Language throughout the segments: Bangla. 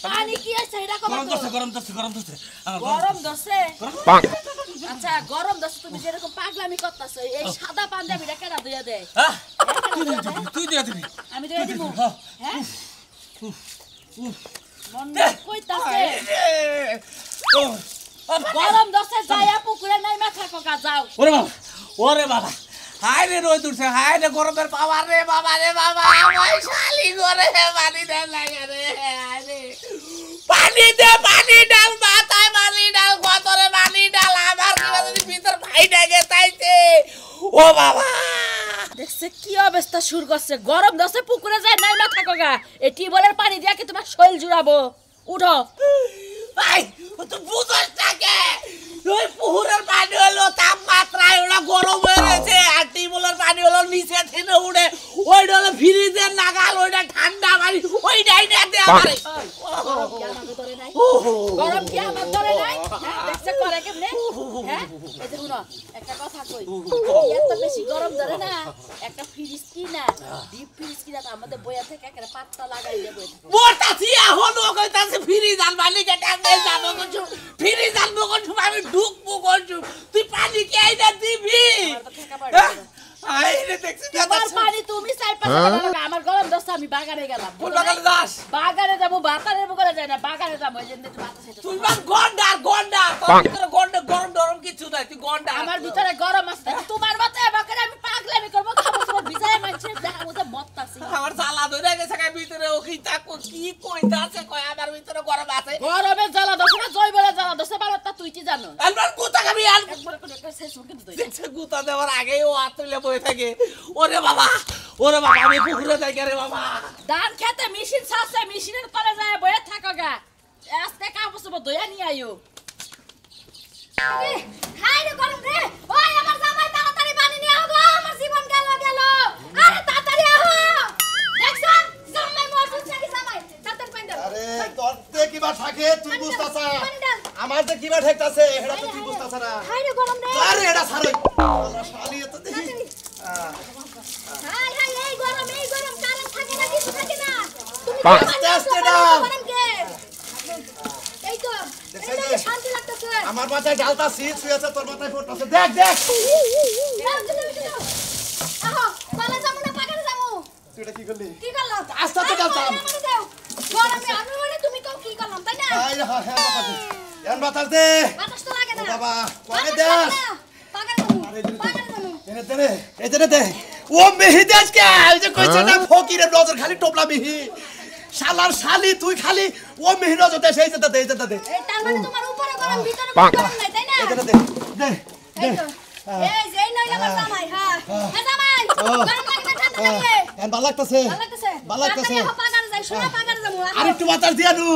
পানি কি আছে এটা কত গরম দছে আচ্ছা গরম দছে তুমি যেরকম পাগলামি করতেছ এই সাদা পাঞ্জাবিটা কেডা দুইয়া দেয় তুই দিয়া দিবি আমি দুইয়া দিব হ্যাঁ মন কইতাছে গরম দছে যায়া পুকুরে নাইমা থাকো গা যাও ওরে বাবা হায় রে রোদ উঠছে হায় রে গরমের পাওয়ার রে বাবা ওই শালি করে পানি দে লাগে রে হায় রে পানি ডাল মাথায় পানি ডাল গতরে পানি ডাল আমার কি বাজে ভিতর ভাই ডাকে তাইছে ও বাবা দেখছে কি অবস্থা শুরু করছে গরম দছে পুকুরে যায় নাইমা থাকো গা এই টিউবওয়েলের পানি দিয়া কি তোমার শরীর জুড়াবো উঠো ভাই তুই বুঝছ না কে ওই পুকুরের পানি হলো তাপমাত্রায় ওটা গরম হয়ে গেছে আর টিউবওয়েলের পানি হলো নিচে থেকে উঠে ওইটা হলো ফ্রিজের নাগাল ওইটা ঠান্ডা পানি ওইটাই না দে আমারে গরম কি আমার ধরে নাই দেখছে করে কেমনে হ্যাঁ এই যে শুনো একটা কথা কই এত বেশি গরম ধরে না একটা ফ্রিজ কিনা ডিপ ফ্রিজ কিনা আমাদের বইয়া থেকে একটা পাত্তা লাগাই দেব মোটাছি এখন ও কইতাছে ফ্রিজ আর মালিকে টাকাই যাবো কিছু ফ্রিজ আর কিছু আমি ঢুকবো কিছু তুই পানি কি আইনা দিবি আইরে দেখছিস তোমার পানি তুমি চাই পাশে লাগা আমার গরম দস্তা আমি বাগানে গেলাম কোন বাগানে যাস বাগানে যাব বাতানের বগলে যাই না বাগানে যাব ওই জন্য তুই বাতাস তুই মান গন্ডা তোর ভিতরে গরম কিছু নাই তুই গন্ডা আমার ভিতরে গরম আছে তোমার মাথায় বাগানে আমি পাগলামি করব খাবো তোমার বিজায় মাইছে দেখা মতে মত্তাছি আমার জ্বালা ধরে গেছে গায় ভিতরে ও কি তাকো কি কইতাছে কয় আমার ভিতরে গরম আছে গরমে জ্বালা দছ না জয়বলে জ্বালা দছ বারটা তুই কি জানো আলবার গুতা খাবি আর একবার করে একটা শেষ কিন্তু তুই দেখছ গুতা দেওয়ার আগে ও আতলে বই থাকে ওরে বাবা আমি পুকুরে যাই রে বাবা ধান খেতে মেশিন ছাছে মেশিনের তলে যায় বইয়া থাকো গা আজকে কাপড় দইয়া নিয়ে আইও হাই রে গরম রে ওই আমার জামাই তাড়াতাড়ি পানি নিয়ে আও গো আমার জীবন গেল আরে তাড়াতাড়ি আও দেখছ জামাই মরছে কি জামাই তাড়াতাড়ি পানি দাও আরে তোর তে কিবা থাকে তুই বুঝতাছ আমার তে কিবা ঠেকতাছে এটা তো তুই বুঝতাছ না হাই রে গরম রে আরে এটা ছাড়ই আল্লাহ শালি এত দেখি হাই এই গরম কারেন্ট থাকে না কিছু থাকে না তুমি আস্তে আস্তে দাও এই তো দেখছ শান্তি লাগতেছে আমার মাথায় ডালটা সিট শুয়েছে তোর মাথায় ফুটতাছে দেখ আহো চলে যাবো না পাগারে যাবো তুই এটা কি করলি কি করলাম আস্তে আস্তে ডালতাম গরমে আমি বলে তুমি তো কি করলাম তাই না আই হ্যাঁ বাতাস দে বাতাস তো লাগে না বাবা কোনে দেস পাগারে যাবো এই দে ও মেহিদাস কে এই যে কইছ না ফকিরের নজর খালি টোপলা মিহি শালার শালি তুই খালি ও মিহি নজর দে এই যে দে এই তার মানে তোমার উপরে গরম ভিতরে গরম নাই তাই না এই দে এই তো এই যে নইলা আমার জামাই হ্যাঁ জামাই গরম লাগে না ঠান্ডা লাগে এন ভালো লাগতেছে তাড়াতাড়ি পাগারে যাই শোনা পাগারে যাবো আর একটু বাতাস দিয়া নু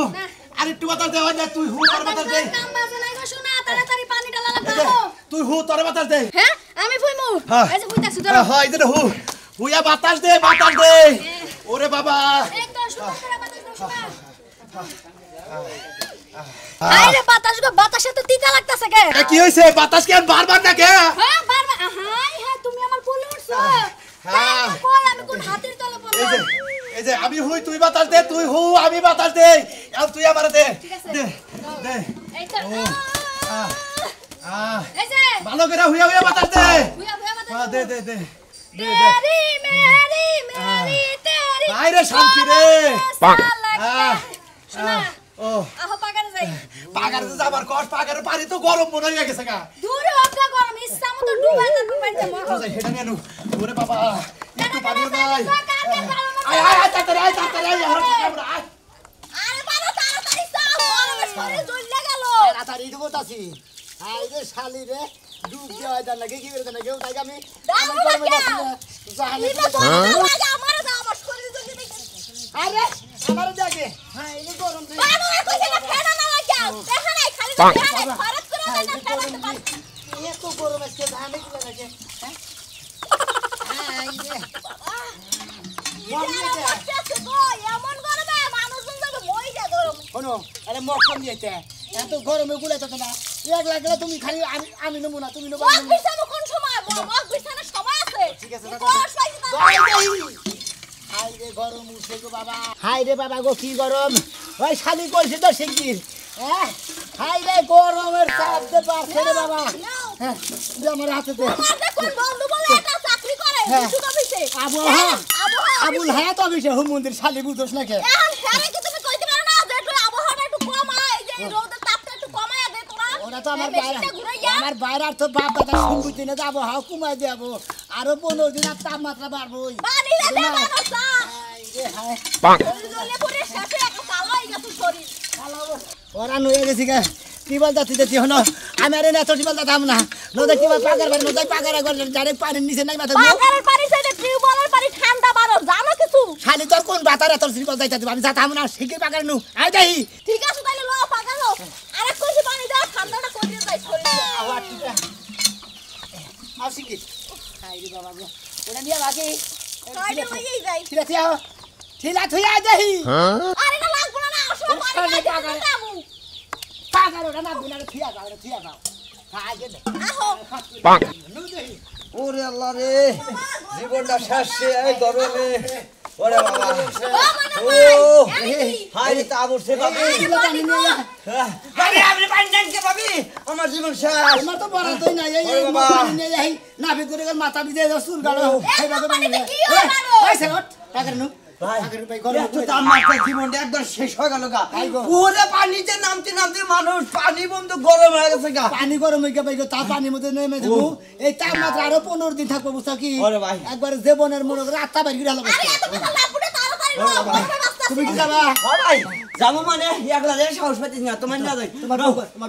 আর একটু বাতাস দে না তুই হু তোর বাতাস দে কাম বাজে নাই গো শোনা তাড়াতাড়ি পানিটা লাগাও তুই হু তোর বাতাস দে হ্যাঁ আমি ফুইমু এই যে ফুইতাছি ধরো হ্যাঁ এই যে হু হুয়া বাতাস দে ওরে বাবা একদম শোনা করে বাতাস শোনা আরে বাতাসে তো তিতা লাগতাছে কে কি হইছে বাতাস কেন বারবার না কে হ্যাঁ বারবার হাই তুমি আমার কোলে উঠছো হ্যাঁ কই আমি কোন হাতের তলে পড়লাম এই যে আমি হুই তুই বাতাস দে তুই হু আমি বাতাস দে আর তুই আমারে দে দে এই তো এই যে ভালো করে হুয়া বাতাস দে হুয়া বাতাস হ্যাঁ দে মেরি তেরি আইরে শান্তি রে ও আহ পাগারে যাই পাগারে যাবার কষ্ট পাগারে পানি তো গরম মনে হয়ে গেছে গা দূরে হকা গরম ইচ্ছা মতো ডুবাই দে মরো হেডা নিয়ে ওরে বাবা একটু পানি নাই আয় তাড়াতাড়ি আয় আরে বাবা তাড়াতাড়ি যাও গরমে শরীর জ্বলে গেল তাড়াতাড়ি তো করতাছি আই রে শালি রে ডুব দেওয়া যায় নাকি কি করে নাকি তাই আমি গরমে বসি না জাহানে আমারে দাও আমার শরীর জ্বলে গেছে আরে আমারে দেখে হ্যাঁ এই গরম রে বাবা কইছে না ফেনা না লাগাও দেখা নাই খালি দেখা নাই খরচ করে না ফেনা এত গরম আজকে জাহানে কি লাগে হ্যাঁ আই রে এমন গরমে মানুষজন যাবে মই যা গরম শোনো আরে মক্কম দিয়েছে এত গরমে গুলাইতে না এক লাগলে তুমি খালি আমি নেবো না তুমি নেবো মগ বিছানো কোন সময় মগ বিছানোর সময় আছে ঠিক আছে কোষ পাইছি হাই রে গরম উঠছে গো বাবা হাই রে বাবা গো কি গরম ওই শালি কইছে তো শিগগির হ্যাঁ হাই রে গরমের চাপ দে পারছে রে বাবা হ্যাঁ আমার হাতে দে আমাদের কোন বন্ধু বলে এটা চাকরি করে কিছু কইছে আবুল হায়াত অফিসে হুম মন্দির শালি বুঝছস না কে এখন হ্যাঁ কি তুমি কইতে পারো না যে একটু আবহাওয়াটা একটু কমায় এই যে রোদের তাপটা একটু কমায় দে তোরা ওরা তো আমার বাইরে আর তো বাপ দাদা শুনবুতে না যাবো হাও কমাই দেবো আরো 15 দিন আর তাপমাত্রা বাড়বই পানি দে বাবা হাই জলে পড়ে শেষে একটা কালো হয়ে গেছে শরীর ওরা নয়ে গেছি গে টিবল দাতি দেখি হলো আমি আরে না তো টিবল দাতাম না নদে টিবল পাকার বাড়ি নদে পাকার করে ডাইরেক্ট পানির নিচে নাই মাথা পাকারের পানি সাইডে টিউবওয়েলের পানি ঠান্ডা বারো জানো কিছু খালি তোর কোন বাতারে তোর টিবল দাইতা দিব আমি যাতাম না শিখে পাকার নু আই যাই ঠিক আছে তাইলে ল পাকালো আরে কইছি পানি দাও ঠান্ডাটা কই দিয়ে যাই শরীরে আওয়া টিটা আও শিখি হাই রে বাবা গো ওরা নিয়া বাকি কাইলে লইই যাই ঠিক আছে আও ঠিলা থুইয়া যাই আরে না লাগবো না আসলে পানি দাও পাকার ওটা না বিনা থুইয়া যাও খাই গে আহো নু দেই ওরে আল্লাহ রে জীবনটা শেষ এই গরমে ওরে বাবা ও হাই রে তা বসে বাবু আরে আপনি পানি দেন কে বাবি আমার জীবন শেষ আমার তো বড় তুই না এই পানি নিয়ে যাই না ভিতরে মাথা ভিজে সুর গালো এই বাবা পানিতে কি হয় মারো এই সেট পাকার নু ভাই ভাই গরম তো আমার জীবনটা একদম শেষ হয়ে গেল গা পুরো পানিতে নামতে মানুষ পানি বন্ধ গরম হয়ে গেছে গা পানি গরম হয়ে গেছে তা পানির মধ্যে নেমে দেবো এই তাপমাত্রা আরো 15 দিন থাকবো বুঝছো কি ওরে ভাই একবার জীবনের মনে করে আত্মা বের করে আরে এত কথা লাপুটে তাড়াতাড়ি ল তুমি কি যাবা ভাই যাবো মানে একলা যে সাহস পাচ্ছিস না তোমার না যাই তোমার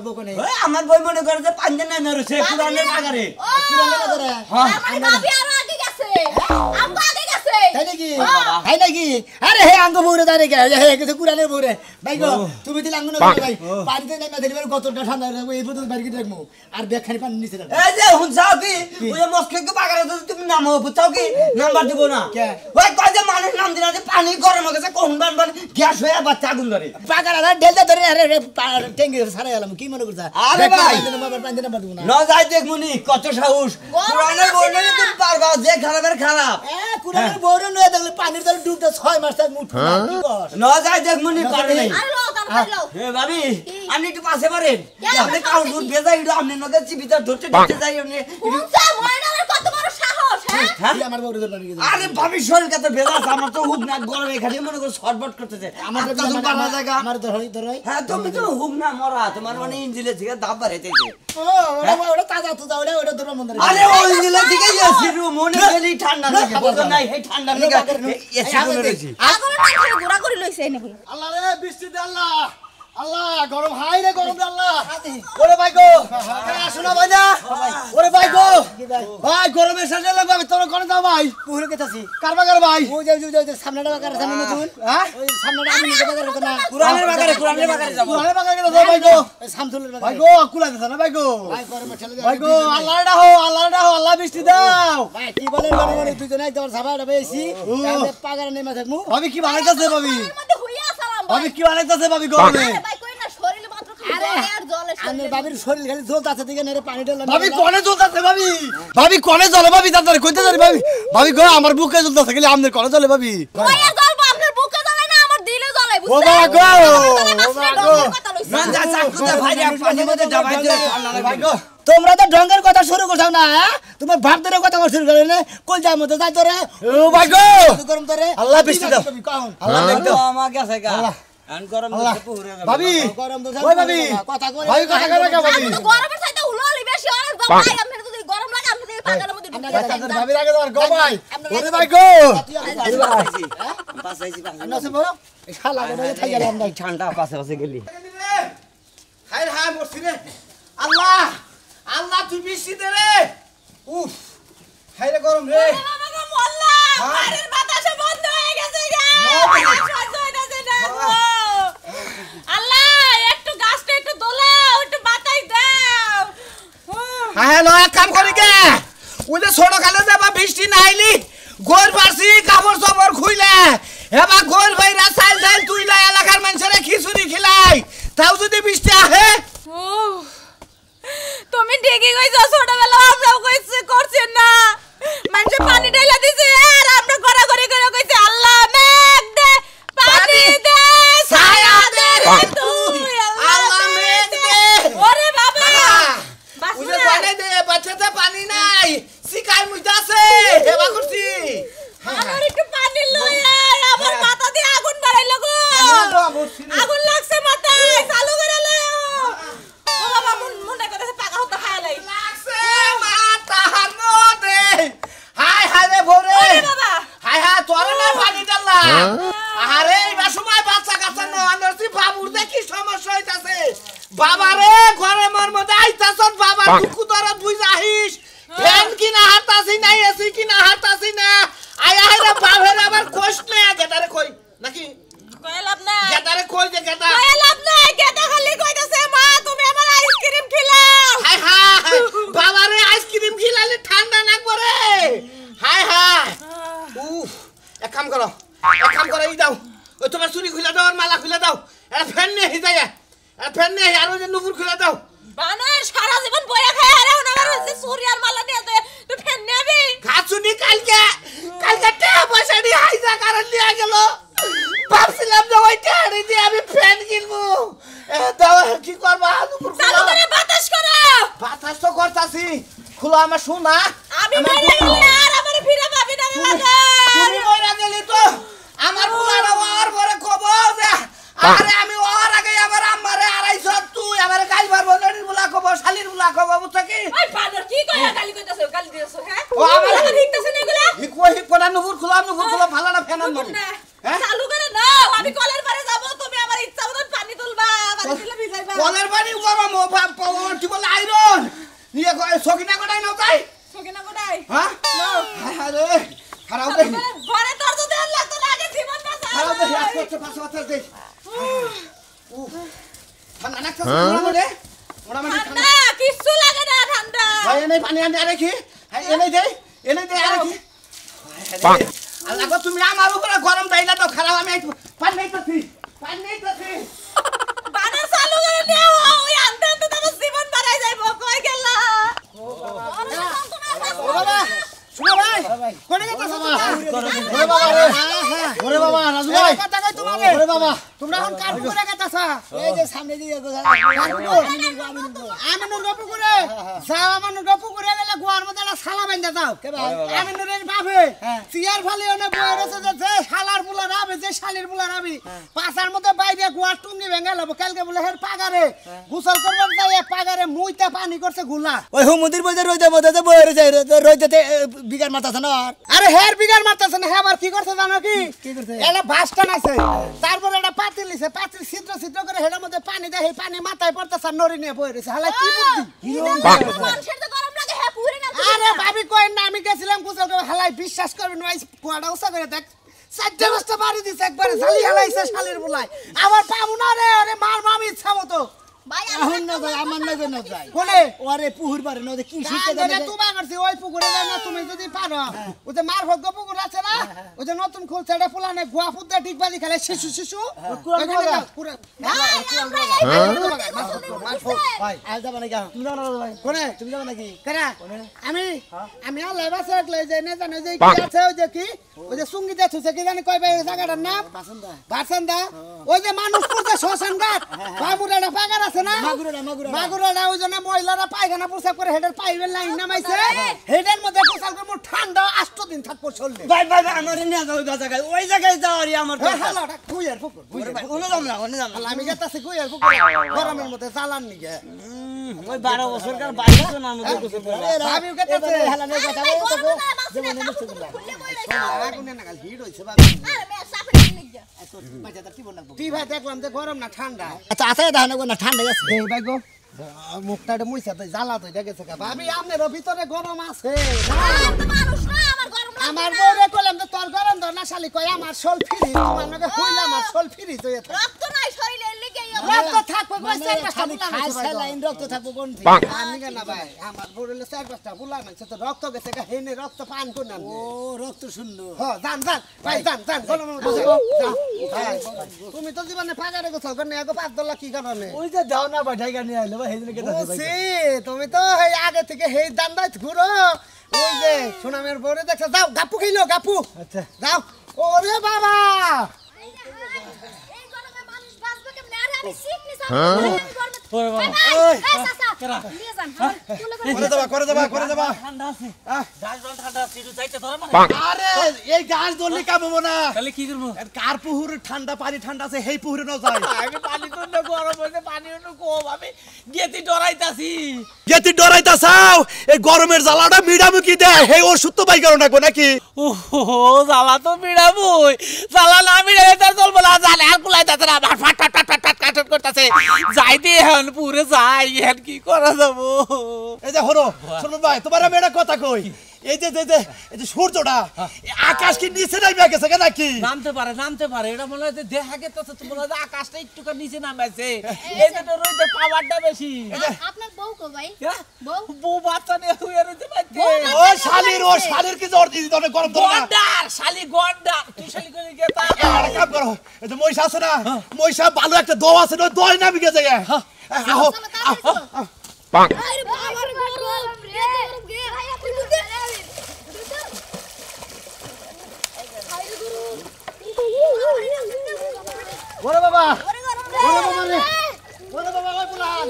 বউ কোনে ওই আমার বই মনে করে যে পানি না না রছে পুরানের বাগারে পুরানো করে হ্যাঁ আমার ভাবি আরো আগে গেছে আমগো আগে গেছে তাই নাকি আরে হে আঙ্গ বউরে দাঁড়ে গে হে কিছু কুরানের বউরে ভাই গো তুমি দিলে আঙ্গ না ভাই পানিতে নেমে দিলে কতটা ঠান্ডা হবে এই পর্যন্ত বাইরে দেখমু আর বেখানি পানি নিচে রাখো এই যে হুনছাও কি ওই মস্কে বাগারে তুমি নামো বুঝছাও কি নাম্বার দিব না ওই কয় যে মানুষ নাম দিনা যে পানি গরম হয়ে গেছে কোন বান গ্যাস হয়ে বাচ্চা আগুন ধরে পাকারা ডেলটা ধরে আরে ট্যাঙ্কি সারা গেলাম কি মনে করছ আরে ভাই পানি নাম্বার দিব না ন যাই দেখমুনি কত সাহস পুরানের বউরে তুমি পারবা যে খারাপের খারাপ কুরানের বউরে নয় দেখলে পানির তলে ডুবতে 6 মাস থাক মুঠ কি কর ন যাই দেখমুনি পারে নাই আরে ল তাড়াতাড়ি ল হে ভাবি আপনি একটু পাশে পারেন আপনি কাউর দুধ ভেজা ইড়ো আপনি নদে চিবিতা ধরতে ধরতে যাই আপনি উনসা ময়নার কত বড় সাহস হ্যাঁ কি আমার বউরে পানি গেছে আরে ভাবি শরীর কত ভেজা আছে আমার তো হুক না গরমে খালি মনে করে শর্টবট করতেছে আমার তো পারবা জায়গা আমার ধরই হ্যাঁ তুমি তো হুক না মরা তোমার মানে ইঞ্জিলে থেকে দাব বাড়াইতেছে ও ওটা তাজা তো দাও ওটা ধরবা মন ধরে আরে ওই ইঞ্জিলে থেকে এসি রুম মনে গেলি ঠান্ডা লাগে বুঝো নাই এই ঠান্ডা লাগে এসি মনে রইছি আগরে মাথা ঘোরা করে লইছে এনে বলে আল্লাহ রে বৃষ্টি দে আল্লাহ আল্লাহ গরম হাই রে গরম দে আল্লাহ ওরে ভাই গো শোনা ভাই না ওরে ভাই গো ভাই গরমে শেষে লাগবে তোর কোন দাও ভাই পুরো কেতাছি কারবা কর ভাই ও যাও সামনেটা বাগারে সামনে নতুন হ্যাঁ ওই সামনেটা আমি নিজে বাগারে কথা না পুরানের বাগারে যাব পুরানের বাগারে যাও ভাই গো সামতুলের বাগারে ভাই গো কুলা দিছ না ভাই গো ভাই গরমে ঠেলে ভাই গো আল্লাহ ডাও আল্লাহ বৃষ্টি দাও ভাই কি বলেন মানে দুইজন এক তোমার সাবাটা বেশি তাহলে পাগারে নেমে থাকমু ভাবি কি বানাইতাছে ভাবি মধ্যে হইয়া সালাম ভাবি কি বানাইতাছে ভাবি গরমে ভাই কই না শরীর মাত্র খালি জলে আর জলে আমি ভাবির শরীর খালি জ্বলতাছে দিকে নেরে পানি ঢেলে ভাবি কোনে জ্বলতাছে ভাবি কোনে জ্বলে ভাবি তাড়াতাড়ি কইতে যারি ভাবি গো আমার বুকে জ্বলতাছে খালি আমনের কোনে জ্বলে ভাবি কইয়া জ্বলবো আপনার বুকে জ্বলে না আমার দিলে জ্বলে ও বাবা গো না যা চাকুতে ভাই পানি মধ্যে ডাবাই দে ভাই গো তোমরা তো ঢঙ্গের কথা শুরু করছাও না তোমার ভাব ধরে কথা শুরু করে না কই যাও মতো যাই তোরে ও ভাই গো গরম তোরে আল্লাহ বৃষ্টি দাও আল্লাহ দেখো আমার কাছে গা আন গরম দিতে পুরে ভাবি গরম তো ওই ভাবি কথা কই ভাবি কথা কই না ভাবি গরমের চাইতে উলালি বেশি অনেক ভাই আপনার যদি গরম লাগে আপনি এই পাগার মধ্যে ঢুকে ভাবি লাগে তোর গো ভাই ওরে ভাই গো পাশাইছি নসে বড় শালা গো থাই গেলাম না ঠান্ডা পাশে গেলি হাই হাই মরছি রে আল্লাহ আল্লাহ তুই বৃষ্টি দে রে উফ হাই রে গরম রে বাবা মোল্লা বাড়ির বাতাসে বন্ধ হয়ে গেছে গা আল্লাহ একটু গাছটা একটু দোলাও একটু বাতাই দাও হ্যাঁ লো এক কাম করি কে ওই যে ছোট কালে যাবা বৃষ্টি না আইলি গোর পারছি কাপড় চাপড় খুইলে এবার গোর ভাইরা চাইল তুইলা এলাকার মানুষেরা খিচুড়ি খিলাই তাও যদি বৃষ্টি আহে তুমি ঠিকই কইছো ছোটবেলা আমরাও কইছে করছেন না মানুষ পানি ঢাইলা দিছে আর আমরা গড়াগড়ি করে কইছে আল্লাহ মেঘ দে পানি দে ছায়া দে রে তুই আল্লাহ মেঘ দে ওরে বাবা উজে পানি দে বাচ্চাতে পানি নাই শিকার মুইতাছে হেবা করছি আমার একটু পানি লই আয় আমার মাথা দিয়ে আগুন বাড়াইলো গো আগুন লাগছে মাথায় চালু করে লই ও বাবা মনে করতেছে পাকা হতে খাইলাই লাগছে মাথার মধ্যে হাই হাই রে ভরে ওরে বাবা হাই হাই তোর না পানি ডালা আরে এইবার সময় বাচ্চা কাচ্চা না আনছি বাবুর দে কি সমস্যা হইতাছে বাবা রে ঘরে মর মধ্যে আইতাছ বাবা দুকু তোর দুই যাহিস ফ্যান কিনা হাতাছি না এসি কিনা হাতাছি না আয় আয় রে বাবার আবার কষ্ট নেই গেটারে কই নাকি কই লাভ না গেটারে কই যে গেটা কই লাভ না গেটা খালি কইতাছে মা তুমি আমার আইসক্রিম খিলাও হাই হাই বাবা রে আইসক্রিম খিলালে ঠান্ডা লাগবে রে হাই হাই উফ এক কাম করো এই দাও ওই তোমার চুরি খুলে দাও আর মালা খুলে দাও এটা ফ্যান নিয়ে হি যায় এটা ফ্যান নিয়ে আর ওই যে নুপুর খুলে দাও বানর সারা জীবন বইয়া খায় আরে আমার হচ্ছে চুরি আর মালা নিয়ে তুই ফ্যান নেবি খাচুনি কালকে টাকা পয়সা দিয়ে হাইজা কারণ নিয়ে গেল ভাবছিলাম যে ওই টাকা দিয়ে আমি ফ্যান কিনবো দাও কি করবা নুপুর চালু করে বাতাস করো বাতাস তো করতাছি খুলো আমার শোনা আমি মরে গেলে আর আমার ফিরে পাবি না রে বাবা তুমি মরে গেলি তো আমার পুলাটা ওর পরে খবর দে আরে আমি ওর আগে আমার আম্মারে আড়াইছ তুই আমার গাল মারবো নড়ির বুলা খবর শালির বুলা খবর বুঝছ কি ওই বানর কি কইয়া গালি কইতাছ গালি দিছস হ্যাঁ ও আমার হিকতাছ না এগুলা হিকোনা নুপুর খুলো ভালো না ফ্যান আনবো হ্যাঁ চালু করে নাও আমি কলের পারে যাব তুমি আমার ইচ্ছা মতন পানি তুলবা পানি তুলে ভিজাইবা কলের পানি গরম ও কি বলে আয়রন নিয়ে সকিনা কোটাই নাও তাই সকিনা কোটাই হ্যাঁ নাও আরে খারাপ দে ঘরে তোর যদি আর লাগতো না আগে জীবন বাঁচা খারাপ দে আজকে পাঁচ দে ঠান্ডা লাগছে ওরা মানে ঠান্ডা কিছু লাগে না ঠান্ডা ভাই এনে পানি আনতে আরে কি হ্যাঁ এনে দে আরে কি আল্লাহ তুমি আমার উপরে গরম দাইলা তো খারাপ আমি পানি নেইতাছি বানর চালু করে নিও ওই আনতে আনতে তোমার জীবন বাড়াই যাইবো কই গেলা ও বাবা শুনো ভাই কোনে গেছস ওরে বাবা রাজু ভাই কথা কই তোমারে ওরে বাবা তোমরা এখন কার পুকুরে গেছাছা এই যে সামনে দিয়ে আমিনুর গপু করে যাও আমার গপু করে গেলে গোয়ার মধ্যে একটা শালা বাঁধা যাও আমিনুরের বাপে চিয়ার ফালি ওনে বইরে যে শালার বুলা রাবে যে শালির বুলা রাবি পাছার মধ্যে বাইরে গোয়ার টুঙ্গি ভেঙে লব কালকে বলে হের পাগারে গোসল করবার যায় পাগারে মুইতে পানি করছে গুলা ওই হুমুদির বইতে রইতে মধ্যে বইরে যায় রইতে বিগার মারতাছে না আরে হের বিগার মারতাছে না হে আবার কি করছে জানো কি এটা ভাস টানাইছে তারপর এটা পাতিল নিছে পাতিল ছিদ্র করে হেডের মধ্যে পানি দেয় এই পানি মাথায় পড়তেছে নড়ি নিয়ে বই রইছে হালাই কি বুদ্ধি মানুষের তো গরম লাগে হ্যাঁ পুরে না আরে ভাবি কই না আমি গেছিলাম গোসল করে হালাই বিশ্বাস করবেন ভাই কোয়াটা উসা করে দেখ সাইডে বসতে পারি দিছে একবারে ঝালি হালাইছে শালির বুলায় আবার পাবো না রে আরে মার মামি ইচ্ছা মতো ভাই এখন না যায় আমার না যায় না যায় কোনে ওরে পুহুর পারে না কি শিখতে জানে তুমি করছি ওই পুকুরে না তুমি যদি পারো ওই যে মার ভোগ পুকুর আছে না ওই যে নতুন খুলছে এটা ফুলানে গোয়া ফুদা ডিগবাজি খেলে শিশু ভাই আজ যাবে নাকি তুমি যাবে না ভাই কোনে তুমি যাবে নাকি কেরা আমি আর লেবাসে একলে যে না জানে যে কি আছে ওই যে কি ওই যে সুঙ্গিতে ছুছে কি জানি কই ভাই জায়গাটার নাম বাসন্দা ওই যে মানুষ করতে শ্মশান ঘাট বাবুরাটা পাগার আছে না মাগুরাটা ওই জন্য মহিলারা পায়খানা প্রসাব করে হেডের পাইবের লাইন নামাইছে হেডের মধ্যে গোসল করে মোর ঠান্ডা 8 দিন থাকবো চললে ভাই আমার নিয়ে যাও জায়গায় ওই জায়গায় যাওয়ারই আমার হালাটা কুইয়ার পুকুর ওনে যাম না আমি গেতাছি কুইয়ার পুকুর গরমের মধ্যে জ্বালান নিগে ওই 12 বছরকার বাইরে তো না আমাদের কিছু আমি গেতাছি হেলানের কথা বলে তো জীবনে মুক্তি দিলা আগুনে না খালি হিট হইছে বাবা আরে মে সাপড়ে নিগে বাচ্চাটা কি বলবো তুই ভাই দেখলাম যে গরম না ঠান্ডা আচ্ছা আছে দাও না ঠান্ডা আছে এই ভাই গো মুখটা মুইছা তো জ্বালা তো দেখেছে কা ভাবি আপনার ভিতরে গরম আছে তো মানুষ না আমার গরম লাগে আমার বউরে কইলাম তো তোর গরম ধর না শালি কই আমার শোল ফ্রি তোমার নাকি কইলাম আমার শোল ফ্রি তো এত রক্ত নাই শরীরে লেগে রক্ত থাকবে কই চার পাঁচটা খালি পোলা খাই মারছে লাইন রক্ত থাকবো কোন আনিগা না ভাই আমার বড়লে 4-5টা পোলা মারছে তো রক্ত গেছে হেনে রক্ত পান করে না ও রক্ত শূন্য হ্যাঁ জান ভাই জান গলম ভাই তুমি তো জীবনে ফাগারে গোছল করে এগো 5 ডলার কি কারণে ওই যে দাও না ভাই ঢাকা নিয়ে আইলো ভাই হেদিন কেটে বুঝছি তুমি তো এই আগে থেকে হেই দান্দাই ঘুরো ওই যে সুনামের বড়ে দেখছ যাও গাপু খাইলো গাপু আচ্ছা যাও ওরে বাবা এই গরমে মানুষ বাঁচবে কেমনে আরে আমি সিকনি স্যার ওরে বাবা ওই চাচা নিয়ে যান করে দেবা ঠান্ডা আছে গাছ জল ঠান্ডা আছে একটু যাইতে ধরে মানে আরে এই গাছ ধরলি কামবো না তাহলে কি করব কার পুহুর ঠান্ডা পানি আছে হেই পুহুরে না যায় আমি পানি তো না গরম হইছে পানি একটু কম আমি গেতি ডরাইতাছি গেতি ডরাইতা চাও এই গরমের জ্বালাটা মিডামুকি দেয় হে ওষুধ তো বাই করো নাকবো নাকি ওহো জ্বালা তো মিড়াবই জ্বালা না মিড়ালে তার চলবো না জালে আর কুলাইতাছে না আমার ফাট ফাট ফাট ফাট ফাট কাটট করতেছে যাইতে এখন পুরে যাই এখন কি করা যাবো এই যে হলো শুনুন ভাই তোমার আমি একটা কথা কই এই যে সূর্যটা আকাশ কি নিচে নামে গেছে নাকি নামতে পারে এটা মনে হয় যে দেখা গেছে তো মনে হয় যে আকাশটা একটু নিচে নামাইছে এই যে রইতে পাওয়ারটা বেশি আপনার বউ কো ভাই বউ বাচ্চা নিয়ে শুয়ে রইতে পারছে ও শালির কি জ্বর দিদি তোর গরম ধরে না গন্ডার শালি গন্ডার তুই শালি করে গেতা একটা কাম করো এই যে মহিষা আছে না মহিষা ভালো একটা দো আছে না দই নামে গেছে আহো আরে বাবার গরম রে ভাই আপনি দুধে ওরে বাবা ওরে গরম রে ওরে বাবা ওই পুলান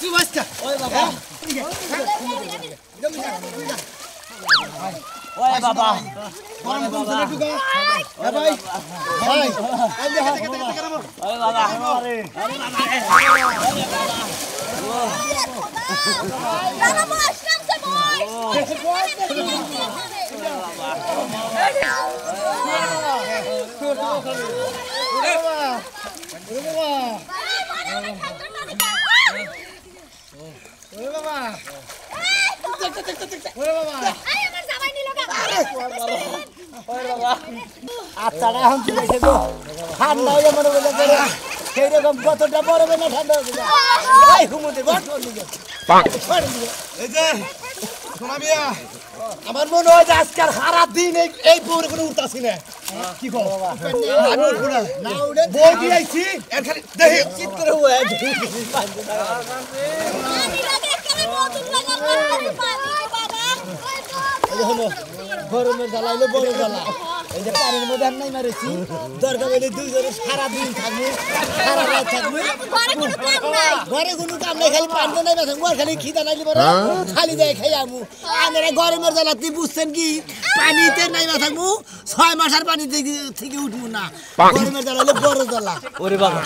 তুই বাচ্চা ওই বাবা গরম করছে না টুকা ভাই আই দেখা ওই বাবা দাদা বস নামছে ওরে বাবা আই আমার জামাই নিল গা আত্মাটা এখন চলেছে গো ঠান্ডা হয়ে মনে করে সেই রকম কতটা পড়বে না ঠান্ডা হয়ে যায় এই হুমুদের বট এই যে শোনা মিয়া আমার মনে হয় যে আজকাল সারা দিন এই পুরে কোনো উঠতাছি না কি কো আমি উঠবো না না উঠে বই দিয়ে আইছি এর খালি দেখি চিত্র হয়ে আমি লাগে করে নতুন লাগা আরে পানি বাবা এই হলো গরমের জ্বালা হলো বড় জ্বালা এই যে পানির মধ্যে নাই মারেছি দরকার হলে দুইজনে সারাদিন থাকবো সারা রাত থাকবো ঘরে কোনো কাম নাই ঘরে কোনো কাম নাই খালি পানি নাই থাকবো আর খালি খিদা নাইলে পরে খালি দেয় খাই আমু আমরা গরমের জ্বালা তুই বুঝছেন কি পানিতে নাই থাকবো 6 মাস আর পানি থেকে উঠবো না গরমের জ্বালা হলো বড় জ্বালা ওরে বাবা